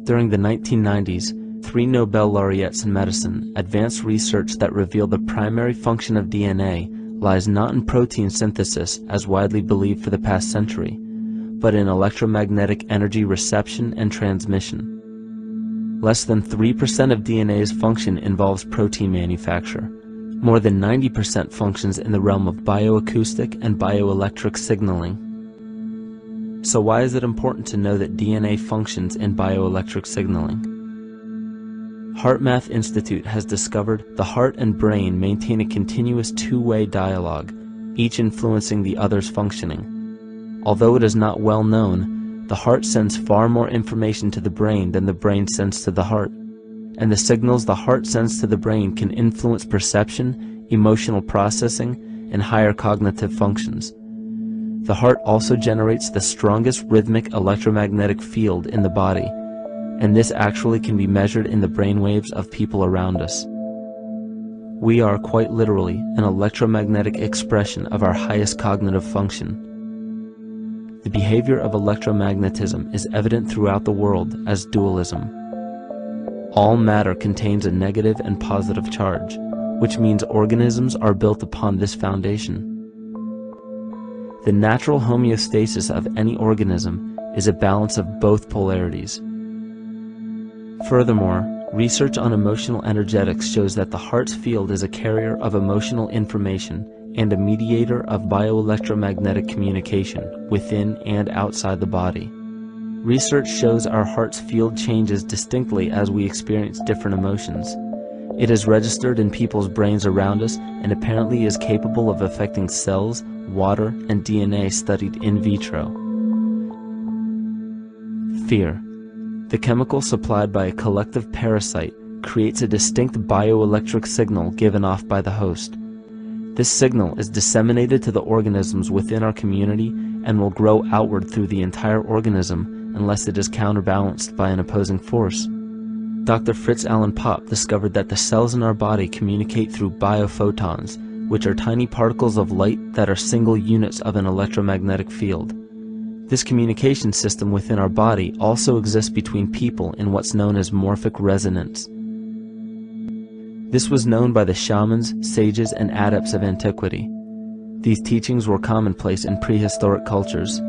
During the 1990s, 3 Nobel laureates in medicine advanced research that revealed the primary function of DNA lies not in protein synthesis as widely believed for the past century, but in electromagnetic energy reception and transmission. Less than 3% of DNA's function involves protein manufacture. More than 90% functions in the realm of bioacoustic and bioelectric signaling. So why is it important to know that DNA functions in bioelectric signaling? HeartMath Institute has discovered the heart and brain maintain a continuous two-way dialogue, each influencing the other's functioning. Although it is not well known, the heart sends far more information to the brain than the brain sends to the heart, and the signals the heart sends to the brain can influence perception, emotional processing, and higher cognitive functions. The heart also generates the strongest rhythmic electromagnetic field in the body, and this actually can be measured in the brainwaves of people around us. We are quite literally an electromagnetic expression of our highest cognitive function. The behavior of electromagnetism is evident throughout the world as dualism. All matter contains a negative and positive charge, which means organisms are built upon this foundation. The natural homeostasis of any organism is a balance of both polarities. Furthermore, research on emotional energetics shows that the heart's field is a carrier of emotional information and a mediator of bioelectromagnetic communication within and outside the body. Research shows our heart's field changes distinctly as we experience different emotions. It is registered in people's brains around us and apparently is capable of affecting cells, water, and DNA studied in vitro. Fear. The chemical supplied by a collective parasite creates a distinct bioelectric signal given off by the host. This signal is disseminated to the organisms within our community and will grow outward through the entire organism unless it is counterbalanced by an opposing force. Dr. Fritz Alan Popp discovered that the cells in our body communicate through biophotons, which are tiny particles of light that are single units of an electromagnetic field. This communication system within our body also exists between people in what's known as morphic resonance. This was known by the shamans, sages, and adepts of antiquity. These teachings were commonplace in prehistoric cultures.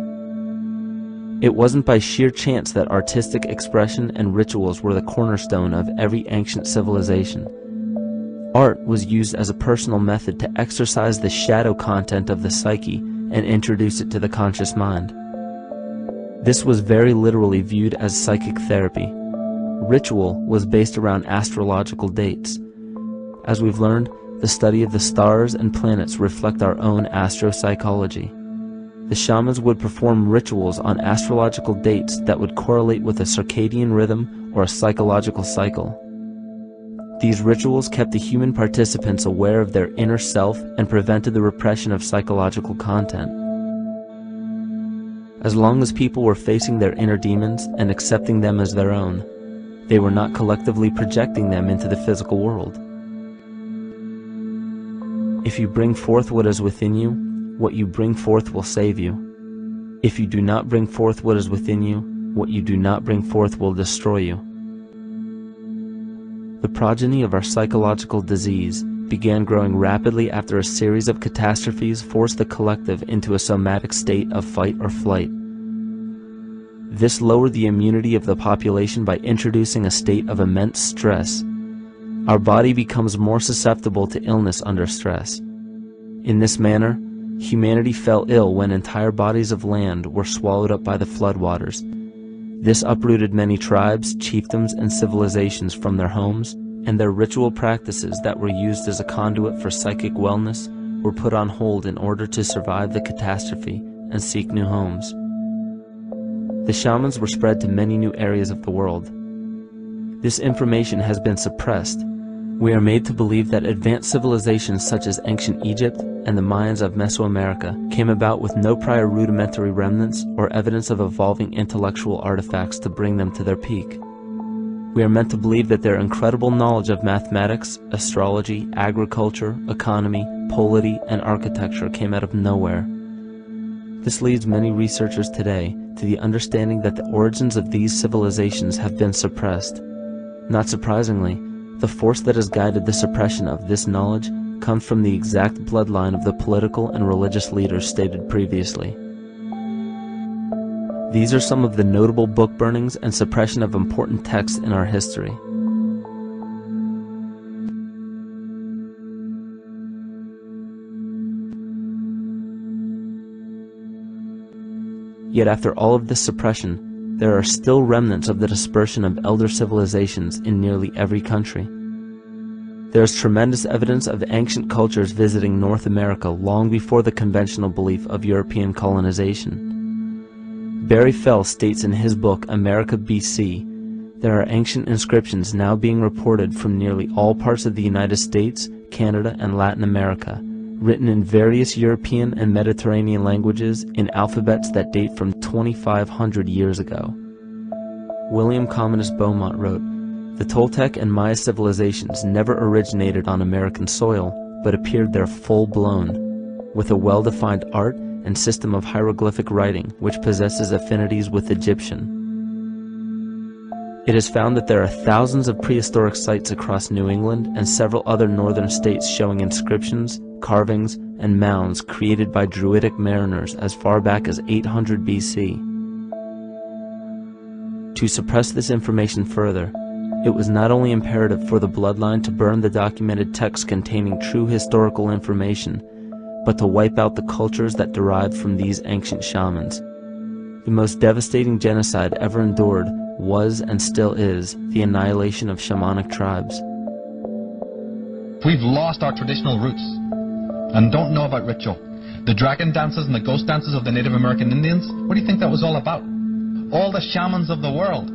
It wasn't by sheer chance that artistic expression and rituals were the cornerstone of every ancient civilization. Art was used as a personal method to exercise the shadow content of the psyche and introduce it to the conscious mind. This was very literally viewed as psychic therapy. Ritual was based around astrological dates. As we've learned, the study of the stars and planets reflect our own astropsychology. The shamans would perform rituals on astrological dates that would correlate with a circadian rhythm or a psychological cycle. These rituals kept the human participants aware of their inner self and prevented the repression of psychological content. As long as people were facing their inner demons and accepting them as their own, they were not collectively projecting them into the physical world. If you bring forth what is within you, what you bring forth will save you. If you do not bring forth what is within you, what you do not bring forth will destroy you. The progeny of our psychological disease began growing rapidly after a series of catastrophes forced the collective into a somatic state of fight or flight. This lowered the immunity of the population by introducing a state of immense stress. Our body becomes more susceptible to illness under stress. In this manner, humanity fell ill when entire bodies of land were swallowed up by the floodwaters. This uprooted many tribes, chiefdoms, and civilizations from their homes, and their ritual practices that were used as a conduit for psychic wellness were put on hold in order to survive the catastrophe and seek new homes. The shamans were spread to many new areas of the world. This information has been suppressed. We are made to believe that advanced civilizations such as ancient Egypt and the Mayans of Mesoamerica came about with no prior rudimentary remnants or evidence of evolving intellectual artifacts to bring them to their peak. We are meant to believe that their incredible knowledge of mathematics, astrology, agriculture, economy, polity, and architecture came out of nowhere. This leads many researchers today to the understanding that the origins of these civilizations have been suppressed. Not surprisingly, the force that has guided the suppression of this knowledge comes from the exact bloodline of the political and religious leaders stated previously. These are some of the notable book burnings and suppression of important texts in our history. Yet after all of this suppression, there are still remnants of the dispersion of elder civilizations in nearly every country. There is tremendous evidence of ancient cultures visiting North America long before the conventional belief of European colonization. Barry Fell states in his book America BC, there are ancient inscriptions now being reported from nearly all parts of the United States, Canada, and Latin America, written in various European and Mediterranean languages in alphabets that date from 2,500 years ago. William Commonus Beaumont wrote, "The Toltec and Maya civilizations never originated on American soil, but appeared there full-blown, with a well-defined art and system of hieroglyphic writing which possesses affinities with Egyptian. It is found that there are thousands of prehistoric sites across New England and several other northern states showing inscriptions, carvings, and mounds created by Druidic mariners as far back as 800 BC. To suppress this information further, it was not only imperative for the bloodline to burn the documented texts containing true historical information, but to wipe out the cultures that derived from these ancient shamans. The most devastating genocide ever endured was and still is the annihilation of shamanic tribes. We've lost our traditional roots and don't know about ritual. The dragon dances and the ghost dances of the Native American Indians, what do you think that was all about? All the shamans of the world,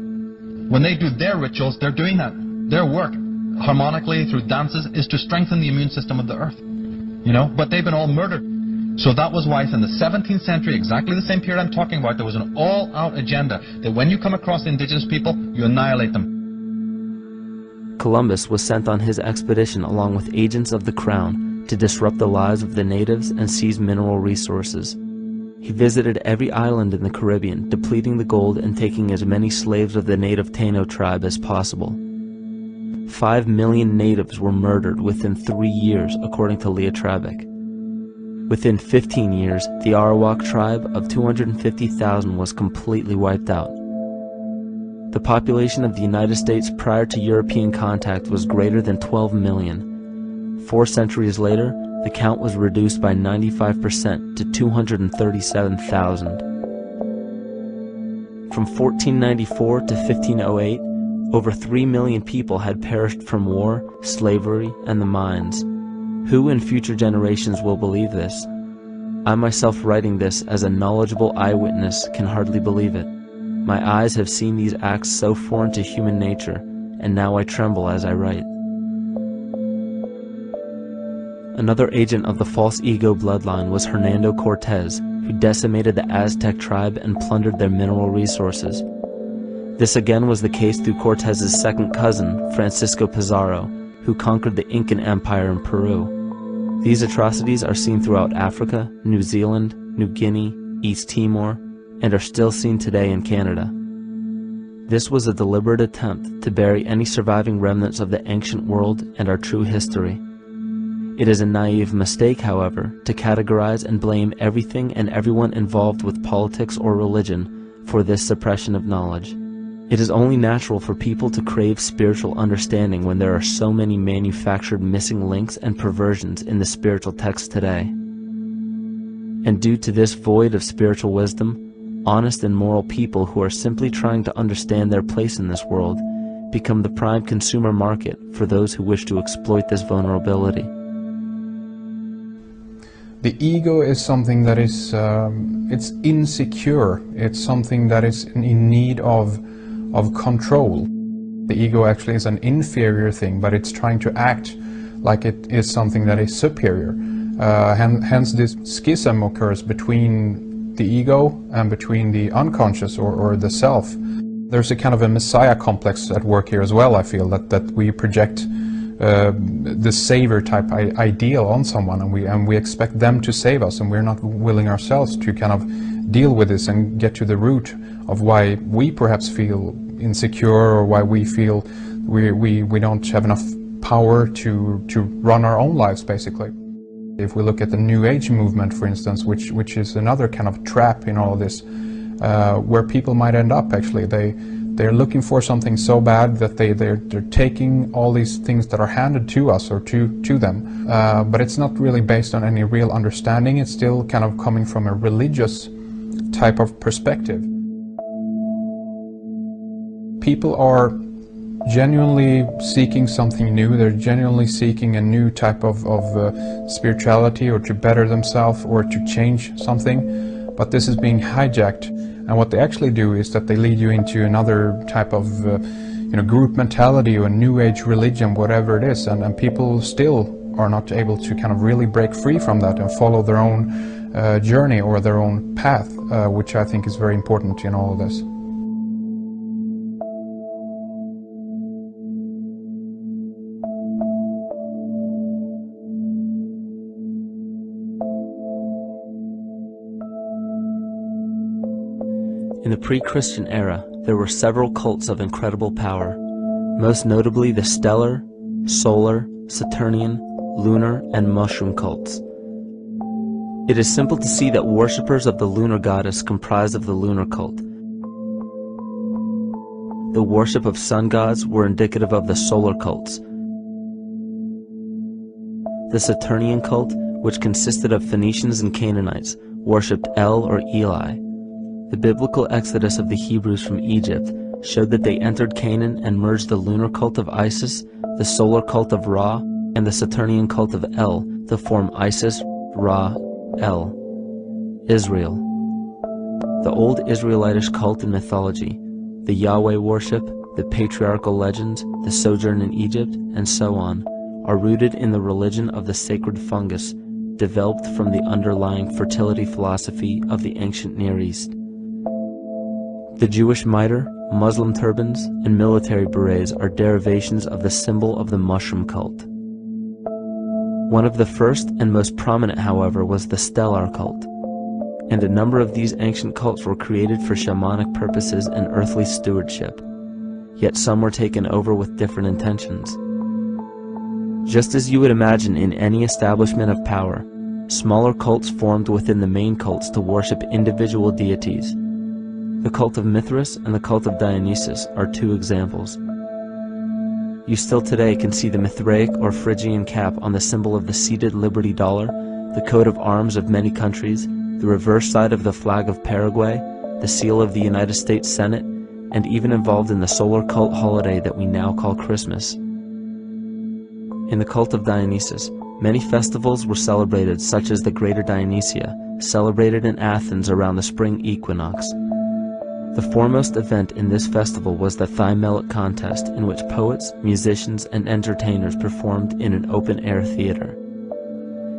when they do their rituals, they're doing that. Their work, harmonically through dances, is to strengthen the immune system of the earth. You know, but they've been all murdered. So that was why in the 17th century, exactly the same period I'm talking about, there was an all-out agenda that when you come across indigenous people, you annihilate them. Columbus was sent on his expedition along with agents of the crown to disrupt the lives of the natives and seize mineral resources. He visited every island in the Caribbean, depleting the gold and taking as many slaves of the native Taino tribe as possible. 5 million natives were murdered within 3 years, according to Leah Trabic. Within 15 years, the Arawak tribe of 250,000 was completely wiped out. The population of the United States prior to European contact was greater than 12 million. 4 centuries later, the count was reduced by 95% to 237,000. From 1494 to 1508, over 3 million people had perished from war, slavery, and the mines. Who in future generations will believe this? I myself, writing this as a knowledgeable eyewitness, can hardly believe it. My eyes have seen these acts so foreign to human nature, and now I tremble as I write. Another agent of the false ego bloodline was Hernando Cortez, who decimated the Aztec tribe and plundered their mineral resources. This again was the case through Cortez's second cousin, Francisco Pizarro, who conquered the Incan Empire in Peru. These atrocities are seen throughout Africa, New Zealand, New Guinea, East Timor, and are still seen today in Canada. This was a deliberate attempt to bury any surviving remnants of the ancient world and our true history. It is a naive mistake, however, to categorize and blame everything and everyone involved with politics or religion for this suppression of knowledge. It is only natural for people to crave spiritual understanding when there are so many manufactured missing links and perversions in the spiritual texts today. And due to this void of spiritual wisdom, honest and moral people who are simply trying to understand their place in this world become the prime consumer market for those who wish to exploit this vulnerability. The ego is something that is it's insecure. It's something that is in need of control. The ego actually is an inferior thing, but it's trying to act like it is something that is superior. Hence this schism occurs between the ego and between the unconscious or the self. There's a kind of a messiah complex at work here as well, I feel, that we project the savior type ideal on someone, and we expect them to save us, and we're not willing ourselves to kind of deal with this and get to the root of why we perhaps feel insecure, or why we feel we don't have enough power to run our own lives, basically. If we look at the New Age movement, for instance, which is another kind of trap in all of this, where people might end up, actually, they're looking for something so bad that they're taking all these things that are handed to us or to them, but it's not really based on any real understanding. It's still kind of coming from a religious type of perspective. People are genuinely seeking something new. They're genuinely seeking a new type of spirituality, or to better themselves, or to change something, but this is being hijacked, and what they actually do is that they lead you into another type of group mentality or New Age religion, whatever it is, and people still are not able to kind of really break free from that and follow their own journey or their own path, which I think is very important in all of this. In the pre-Christian era, there were several cults of incredible power, most notably the stellar, solar, Saturnian, lunar, and mushroom cults. It is simple to see that worshippers of the lunar goddess comprised of the lunar cult. The worship of sun gods were indicative of the solar cults. The Saturnian cult, which consisted of Phoenicians and Canaanites, worshipped El or Eli. The biblical exodus of the Hebrews from Egypt showed that they entered Canaan and merged the lunar cult of Isis, the solar cult of Ra, and the Saturnian cult of El to form Isis, Ra, El. Israel. The old Israelitish cult and mythology, the Yahweh worship, the patriarchal legends, the sojourn in Egypt, and so on, are rooted in the religion of the sacred fungus, developed from the underlying fertility philosophy of the ancient Near East. The Jewish mitre, Muslim turbans, and military berets are derivations of the symbol of the mushroom cult. One of the first and most prominent, however, was the stellar cult, and a number of these ancient cults were created for shamanic purposes and earthly stewardship, yet some were taken over with different intentions. Just as you would imagine in any establishment of power, smaller cults formed within the main cults to worship individual deities. The cult of Mithras and the cult of Dionysus are two examples. You still today can see the Mithraic or Phrygian cap on the symbol of the seated Liberty Dollar, the coat of arms of many countries, the reverse side of the flag of Paraguay, the seal of the United States Senate, and even involved in the solar cult holiday that we now call Christmas. In the cult of Dionysus, many festivals were celebrated, such as the Greater Dionysia, celebrated in Athens around the spring equinox. The foremost event in this festival was the Thymelic contest, in which poets, musicians, and entertainers performed in an open-air theater.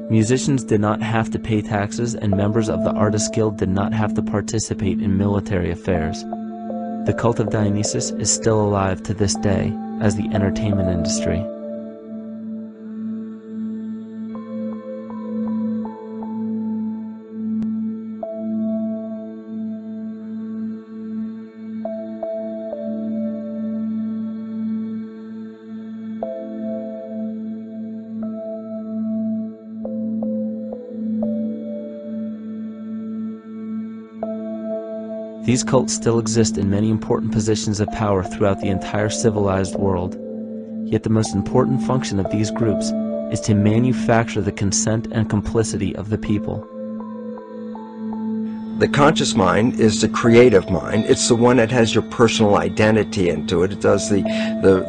Musicians did not have to pay taxes, and members of the Artists Guild did not have to participate in military affairs. The cult of Dionysus is still alive to this day as the entertainment industry. These cults still exist in many important positions of power throughout the entire civilized world. Yet the most important function of these groups is to manufacture the consent and complicity of the people. The conscious mind is the creative mind. It's the one that has your personal identity into it. It does the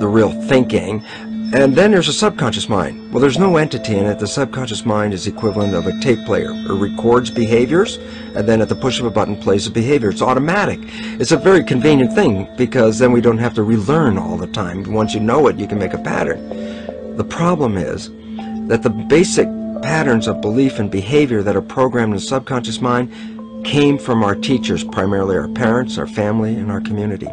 real thinking. And then there's a subconscious mind. Well, there's no entity in it. The subconscious mind is equivalent of a tape player. It records behaviors, and then at the push of a button plays a behavior. It's automatic. It's a very convenient thing, because then we don't have to relearn all the time. Once you know it, you can make a pattern. The problem is that the basic patterns of belief and behavior that are programmed in the subconscious mind came from our teachers, primarily our parents, our family, and our community.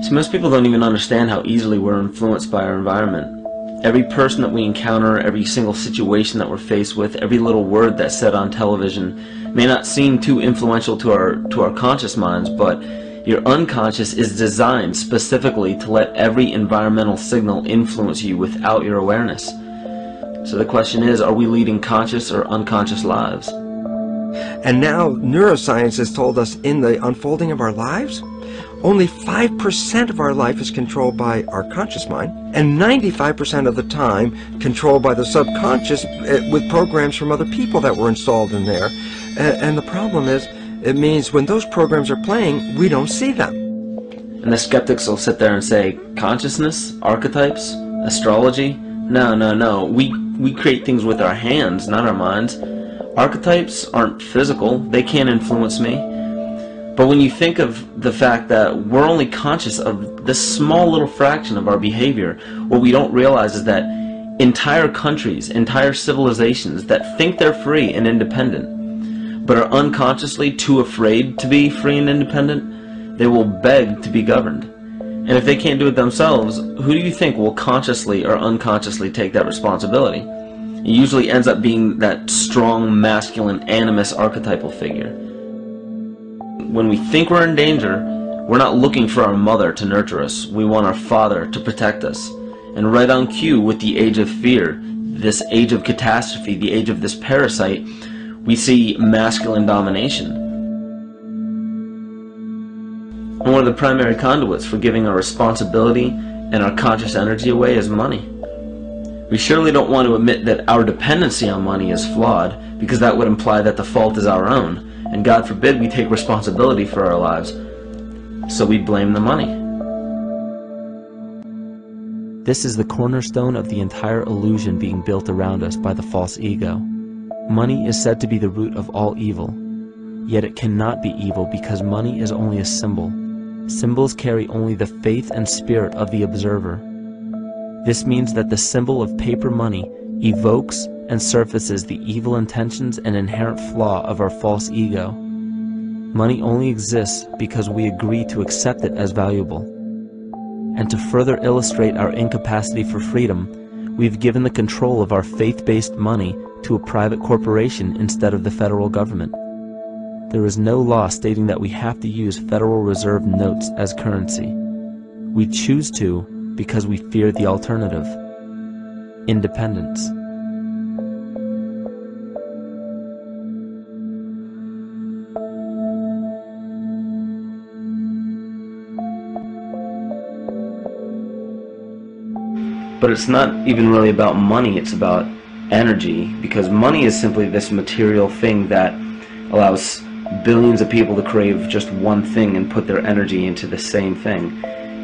So most people don't even understand how easily we're influenced by our environment. Every person that we encounter, every single situation that we're faced with, every little word that's said on television may not seem too influential to our conscious minds, but your unconscious is designed specifically to let every environmental signal influence you without your awareness. So the question is, are we leading conscious or unconscious lives? And now neuroscience has told us in the unfolding of our lives, only 5% of our life is controlled by our conscious mind, and 95% of the time controlled by the subconscious with programs from other people that were installed in there. And the problem is, it means when those programs are playing, we don't see them. And the skeptics will sit there and say, consciousness, archetypes, astrology? No, no, no. We create things with our hands, not our minds. Archetypes aren't physical. They can't influence me. But when you think of the fact that we're only conscious of this small little fraction of our behavior, what we don't realize is that entire countries, entire civilizations that think they're free and independent, but are unconsciously too afraid to be free and independent, they will beg to be governed. And if they can't do it themselves, who do you think will consciously or unconsciously take that responsibility? It usually ends up being that strong, masculine, animus archetypal figure. When we think we're in danger, we're not looking for our mother to nurture us. We want our father to protect us. And right on cue with the age of fear, this age of catastrophe, the age of this parasite, we see masculine domination. And one of the primary conduits for giving our responsibility and our conscious energy away is money. We surely don't want to admit that our dependency on money is flawed, because that would imply that the fault is our own. And God forbid we take responsibility for our lives, so we blame the money. This is the cornerstone of the entire illusion being built around us by the false ego. Money is said to be the root of all evil, yet it cannot be evil because money is only a symbol. Symbols carry only the faith and spirit of the observer. This means that the symbol of paper money evokes and surfaces the evil intentions and inherent flaw of our false ego. Money only exists because we agree to accept it as valuable. And to further illustrate our incapacity for freedom, we've given the control of our faith-based money to a private corporation instead of the federal government. There is no law stating that we have to use Federal Reserve notes as currency. We choose to because we fear the alternative: independence. But it's not even really about money, it's about energy, because money is simply this material thing that allows billions of people to crave just one thing and put their energy into the same thing.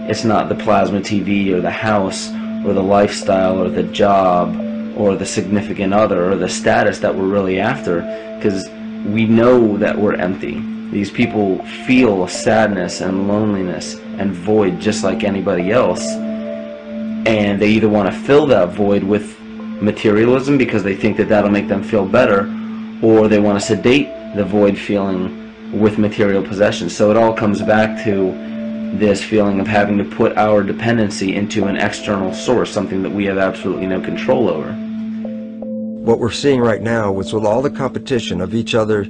It's not the plasma TV or the house or the lifestyle or the job or the significant other or the status that we're really after, because we know that we're empty. These people feel sadness and loneliness and void just like anybody else. And they either want to fill that void with materialism because they think that that'll make them feel better, or they want to sedate the void feeling with material possessions. So it all comes back to this feeling of having to put our dependency into an external source, something that we have absolutely no control over. What we're seeing right now is with all the competition of each other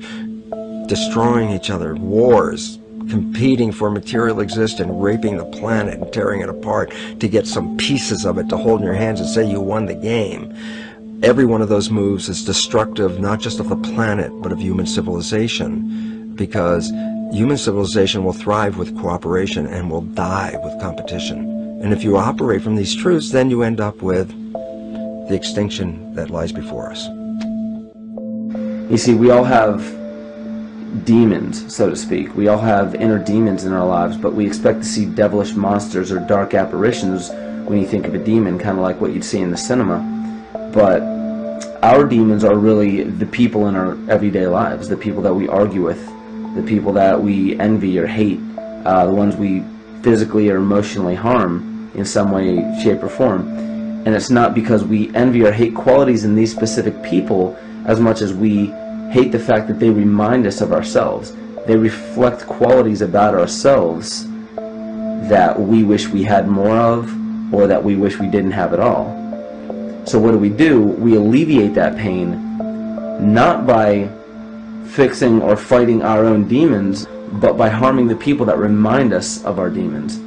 destroying each other, wars, competing for material existence, raping the planet and tearing it apart to get some pieces of it to hold in your hands and say you won the game. Every one of those moves is destructive, not just of the planet, but of human civilization, because human civilization will thrive with cooperation and will die with competition. And if you operate from these truths, then you end up with the extinction that lies before us. You see, we all have demons, so to speak. We all have inner demons in our lives, but we expect to see devilish monsters or dark apparitions when you think of a demon, kind of like what you'd see in the cinema. But our demons are really the people in our everyday lives, the people that we argue with, the people that we envy or hate, the ones we physically or emotionally harm in some way, shape, or form. And it's not because we envy or hate qualities in these specific people as much as we hate the fact that they remind us of ourselves. They reflect qualities about ourselves that we wish we had more of, or that we wish we didn't have at all. So what do? We alleviate that pain, not by fixing or fighting our own demons, but by harming the people that remind us of our demons,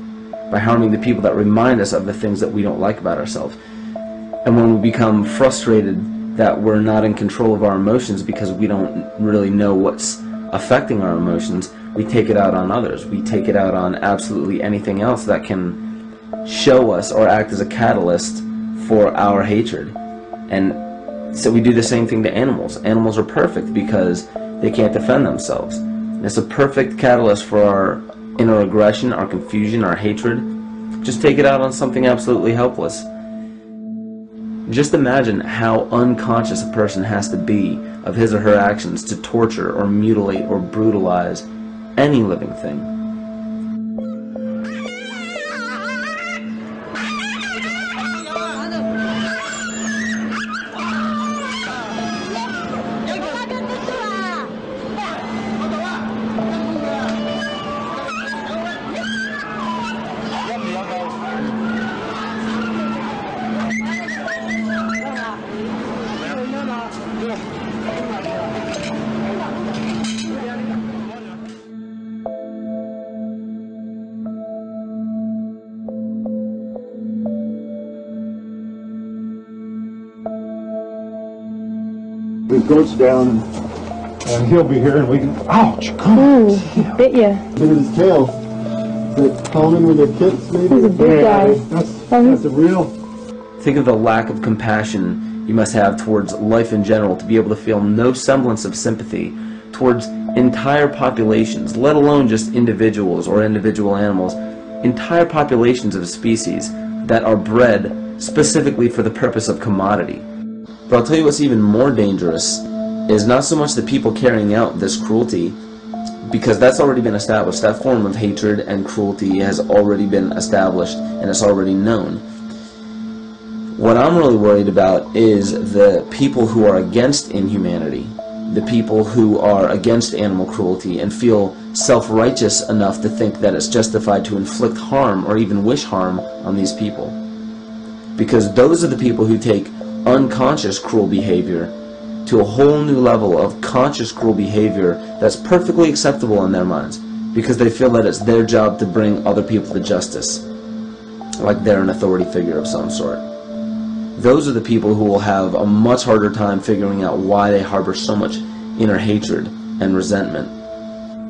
by harming the people that remind us of the things that we don't like about ourselves. And when we become frustrated that we're not in control of our emotions because we don't really know what's affecting our emotions, we take it out on others. We take it out on absolutely anything else that can show us or act as a catalyst for our hatred. And so we do the same thing to animals. Animals are perfect because they can't defend themselves. And it's a perfect catalyst for our inner aggression, our confusion, our hatred. Just take it out on something absolutely helpless. Just imagine how unconscious a person has to be of his or her actions to torture or mutilate or brutalize any living thing. The goat's down, and he'll be here, and we can. Ouch! Come on! Ooh, he bit you. Look at his tail. Is it common with their kits, maybe? He's a big guy. That's a real. Think of the lack of compassion you must have towards life in general to be able to feel no semblance of sympathy towards entire populations, let alone just individuals or individual animals, entire populations of species that are bred specifically for the purpose of commodity. But I'll tell you what's even more dangerous is not so much the people carrying out this cruelty, because that's already been established. That form of hatred and cruelty has already been established and it's already known. What I'm really worried about is the people who are against inhumanity, the people who are against animal cruelty and feel self-righteous enough to think that it's justified to inflict harm or even wish harm on these people. Because those are the people who take unconscious cruel behavior to a whole new level of conscious cruel behavior that's perfectly acceptable in their minds, because they feel that it's their job to bring other people to justice, like they're an authority figure of some sort. Those are the people who will have a much harder time figuring out why they harbor so much inner hatred and resentment.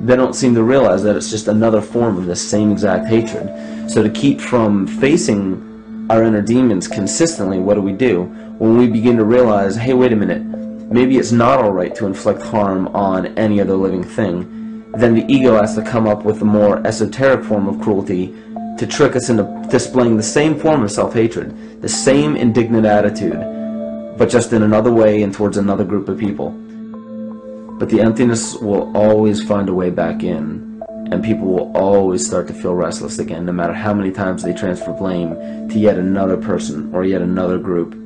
They don't seem to realize that it's just another form of the same exact hatred. So to keep from facing our inner demons consistently, what do? When we begin to realize, hey, wait a minute, maybe it's not alright to inflict harm on any other living thing, then the ego has to come up with a more esoteric form of cruelty to trick us into displaying the same form of self-hatred, the same indignant attitude, but just in another way and towards another group of people. But the emptiness will always find a way back in, and people will always start to feel restless again, no matter how many times they transfer blame to yet another person or yet another group.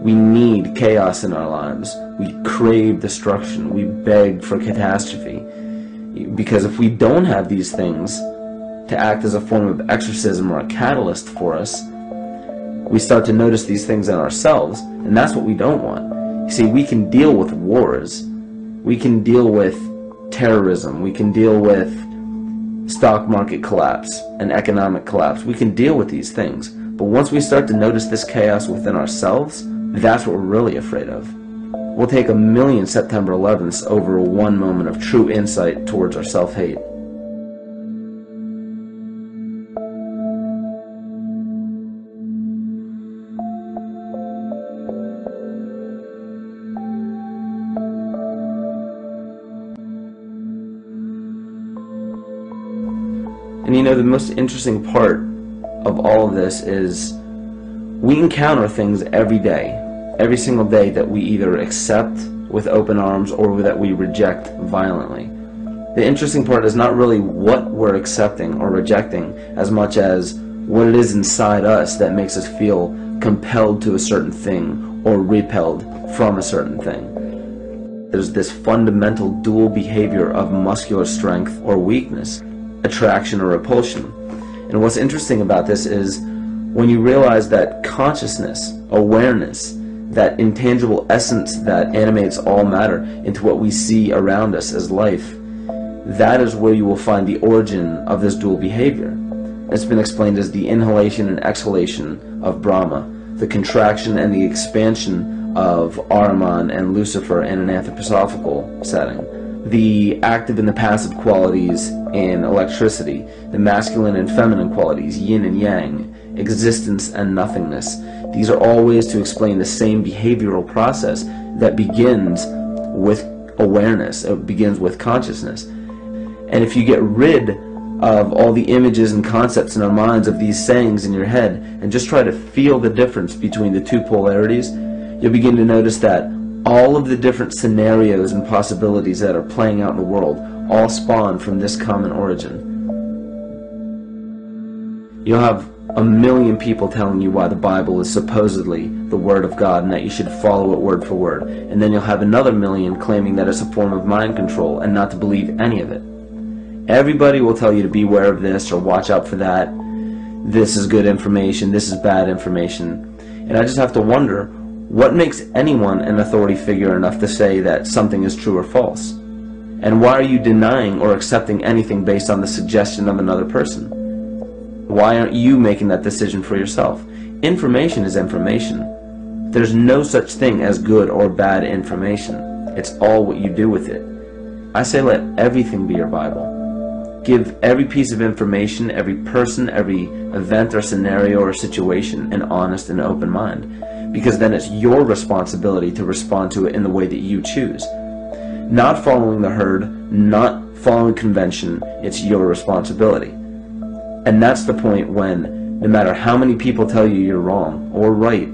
We need chaos in our lives. We crave destruction. We beg for catastrophe. Because if we don't have these things to act as a form of exorcism or a catalyst for us, we start to notice these things in ourselves, and that's what we don't want. You see, we can deal with wars. We can deal with terrorism. We can deal with stock market collapse and economic collapse. We can deal with these things. But once we start to notice this chaos within ourselves, that's what we're really afraid of. We'll take 1,000,000 September 11ths over one moment of true insight towards our self-hate. And you know, the most interesting part of all of this is we encounter things every day, every single day, that we either accept with open arms or that we reject violently. The interesting part is not really what we're accepting or rejecting as much as what it is inside us that makes us feel compelled to a certain thing or repelled from a certain thing. There's this fundamental dual behavior of muscular strength or weakness, attraction or repulsion. And what's interesting about this is When you realize that consciousness, awareness, that intangible essence that animates all matter into what we see around us as life, that is where you will find the origin of this dual behavior. It's been explained as the inhalation and exhalation of Brahma, the contraction and the expansion of Ahriman and Lucifer in an anthroposophical setting, the active and the passive qualities in electricity, the masculine and feminine qualities, yin and yang, existence and nothingness. These are all ways to explain the same behavioral process that begins with awareness. It begins with consciousness. And if you get rid of all the images and concepts in our minds of these sayings in your head and just try to feel the difference between the two polarities, you'll begin to notice that all of the different scenarios and possibilities that are playing out in the world all spawn from this common origin. You'll have a million people telling you why the Bible is supposedly the Word of God and that you should follow it word for word. And then you'll have another million claiming that it's a form of mind control and not to believe any of it. Everybody will tell you to beware of this or watch out for that. This is good information, this is bad information. And I just have to wonder, what makes anyone an authority figure enough to say that something is true or false? And why are you denying or accepting anything based on the suggestion of another person? Why aren't you making that decision for yourself? Information is information. There's no such thing as good or bad information. It's all what you do with it. I say let everything be your Bible. Give every piece of information, every person, every event or scenario or situation an honest and open mind, because then it's your responsibility to respond to it in the way that you choose. Not following the herd, not following convention, it's your responsibility. And that's the point when, no matter how many people tell you you're wrong or right,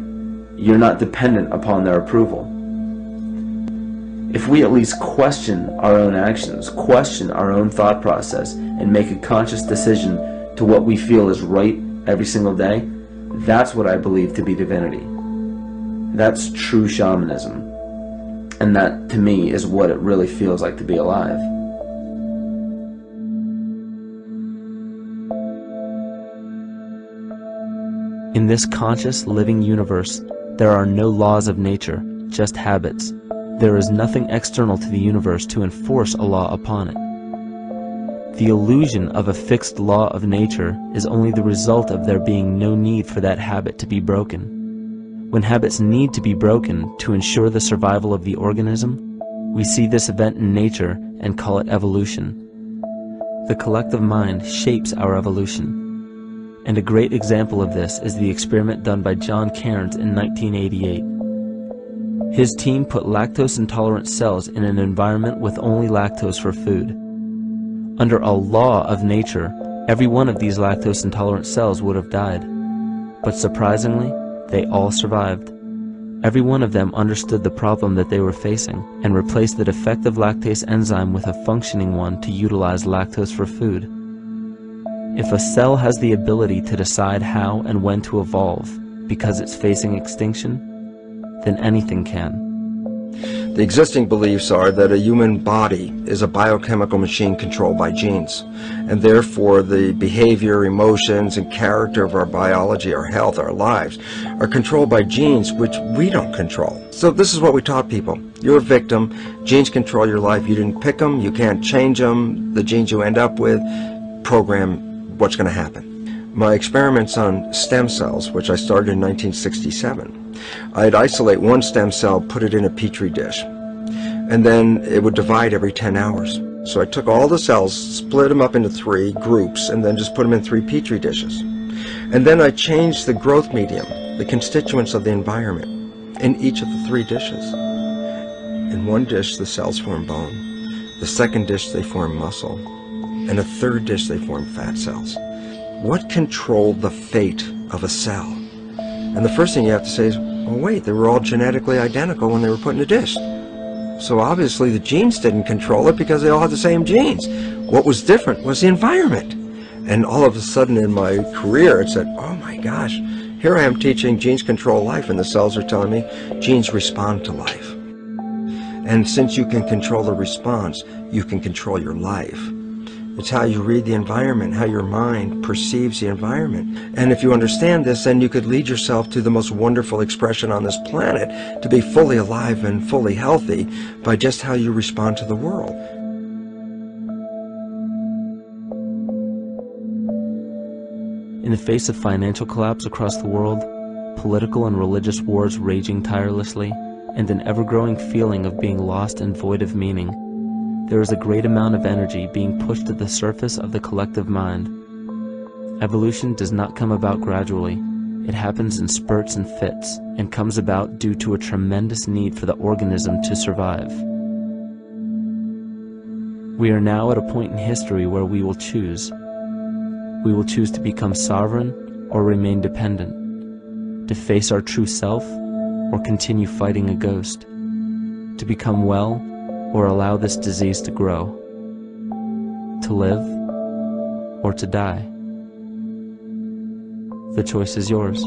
you're not dependent upon their approval. If we at least question our own actions, question our own thought process, and make a conscious decision to what we feel is right every single day, that's what I believe to be divinity. That's true shamanism. And that, to me, is what it really feels like to be alive. In this conscious, living universe, there are no laws of nature, just habits. There is nothing external to the universe to enforce a law upon it. The illusion of a fixed law of nature is only the result of there being no need for that habit to be broken. When habits need to be broken to ensure the survival of the organism, we see this event in nature and call it evolution. The collective mind shapes our evolution. And a great example of this is the experiment done by John Cairns in 1988. His team put lactose-intolerant cells in an environment with only lactose for food. Under a law of nature, every one of these lactose-intolerant cells would have died. But surprisingly, they all survived. Every one of them understood the problem that they were facing and replaced the defective lactase enzyme with a functioning one to utilize lactose for food. If a cell has the ability to decide how and when to evolve because it's facing extinction, then anything can. The existing beliefs are that a human body is a biochemical machine controlled by genes, and therefore the behavior, emotions, and character of our biology, our health, our lives are controlled by genes which we don't control. So this is what we taught people. You're a victim. Genes control your life. You didn't pick them. You can't change them. The genes you end up with program what's going to happen. My experiments on stem cells, which I started in 1967, I'd isolate one stem cell, put it in a petri dish, and then it would divide every 10 hours. So I took all the cells, split them up into 3 groups, and then just put them in 3 petri dishes. And then I changed the growth medium, the constituents of the environment, in each of the 3 dishes. In one dish, the cells form bone. The second dish, they form muscle. And a third dish, they form fat cells. What controlled the fate of a cell? And the first thing you have to say is, oh wait, they were all genetically identical when they were put in a dish. So obviously the genes didn't control it because they all had the same genes. What was different was the environment. And all of a sudden in my career it said, oh my gosh, here I am teaching genes control life and the cells are telling me genes respond to life. And since you can control the response, you can control your life. It's how you read the environment, how your mind perceives the environment. And if you understand this, then you could lead yourself to the most wonderful expression on this planet, to be fully alive and fully healthy by just how you respond to the world. In the face of financial collapse across the world, political and religious wars raging tirelessly, and an ever-growing feeling of being lost and void of meaning, there is a great amount of energy being pushed to the surface of the collective mind. Evolution does not come about gradually. It happens in spurts and fits, and comes about due to a tremendous need for the organism to survive. We are now at a point in history where we will choose. We will choose to become sovereign or remain dependent, to face our true self or continue fighting a ghost, to become well or allow this disease to grow, to live or to die. The choice is yours.